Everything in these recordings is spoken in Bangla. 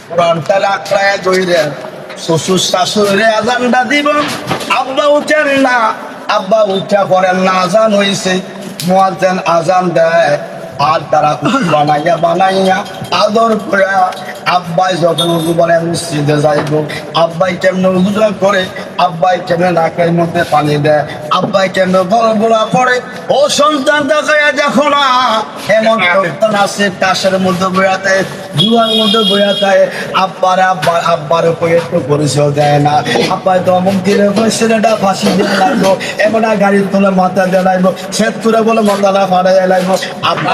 কোরআন তালাক রায় ধরে শ্বশুর শাশুড়ে আজানটা দিব, আব্বা উঠেন না, আব্বা উঠা করেন না, আজান হয়েছে, মুয়াজ্জিন আজান দেয়, আর তারা বানাইয়া বানাইয়া আদর করে আব্বাই যখন উজু বলে মসজিদে যাইব, আব্বাই কেমনে উজু করে, আব্বাই কেমনে নাকের মধ্যে পানি দেয়, আব্বাই কেমনে গলগলা পড়ে, ও সন্তান দেখাইয়া দেখো না, এমন সন্তান আছে তাসের মধ্যে বইয়াতে, জুয়ার মধ্যে বইয়াতে, আব্বার উপরে একটু পরিচয় দেয় না, আব্বাই তো অমুক দিনে ছেলেটা ফাঁসি দিয়ে লাগবো, এমন গাড়ির তোলে মাথা দিয়ে লাগবো, সে তুলে বলে মাথাটা ফাটাই লাগবো, আব্বা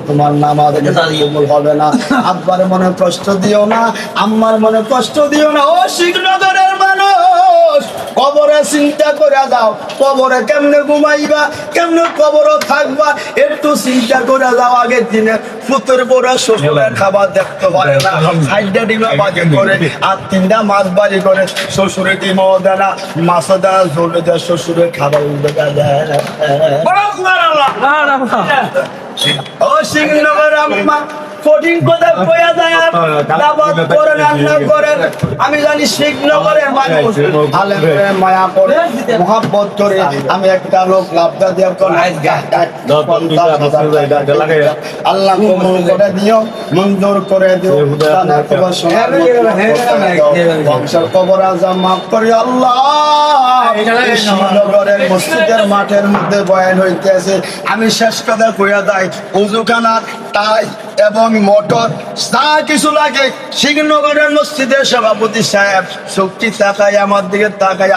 তোমার নামাজ কবুল হবে না, আব্বার মনে কষ্ট দিও না, আম্মার মনে কষ্ট দিও না। ও শিখনগরের মানুষ, কবরে চিন্তা করে যাও, কবরে কেমনে ঘুমাইবা, কেমনে কবরে থাকবা, একটু চিন্তা করে যাও। আগের দিনে পুতের বড়া শ্বশুরের খাবার দেখতে পারে না, সাইডটা ডিমা বাজি করে আর তিনটা মাছ বাজি করে, শ্বশুরের ডিমও দেয় না, মাছও দেয়, ঝোলে দেয়, শ্বশুরের খাবার দেখা দেয়। ও শিখনগর আম্মা কঠিন কথা কয়া যায়, দাবাত করে রান্না করেন। আমি জানি শিখনগরের মানুষ আলেমে মায়া করে, মহব্বত করে। আমি একটা লোক লাভটা দিয়ে আল্লাহ কবুল করে দিও, মঞ্জুর করে দিও, বংশের কবর আজম মাফ করি আল্লাহ। শিখনগরের মসজিদের মাঠের মধ্যে বয়ান হইতেছে, আমি শেষ কথা কইয়া যাই, উজুখানা টাই এবং মোটর যা কিছু লাগে, শিখনগরের মসজিদের সভাপতি সাহেব শক্তি তাকায় আমার দিকে তাকায়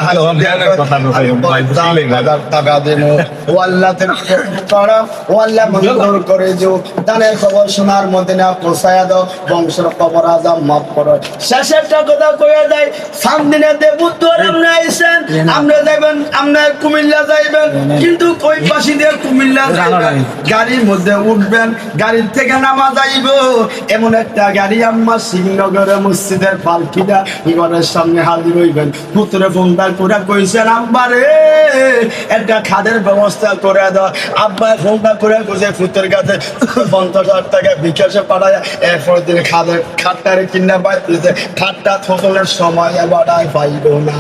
টাকা দিন, ও আল্লাহ করো, ও আল্লাহ মঞ্জুর করে দিও, দানের খবর শোনার মধ্যে না পৌঁছায়া দাও, বংশের খবর আজম মাফ করো। শেষেরটা কথা কয়ে দেয়, সামদিনে দেবুদ্দর আপনি আইসেন, আপনি দেখবেন আপনি কুমিল্লা যাইবেন, কিন্তু ওই পাশে দিয়ে কুমিল্লা যাইবেন, গাড়ির মধ্যে উঠবেন, গাড়ির থেকে নামা যাইব, এমন একটা গাড়ি আম্মা শিখনগরের মসজিদের পালকিটা ঘরের সামনে হাজির হইবেন। পুত্রে ফোনটা করে কইছেন, আব্বা রে একটা খাদের ব্যবস্থা করে দাও। আব্বা ফোনটা করে কইছে পুত্রের কাছে 50,000 টাকা বিকাশে পাঠায়, এরপর দিন খাটটারে কিনা পাইতেছে, খাটটা থতলের সময় বাড়ায় পাইব না।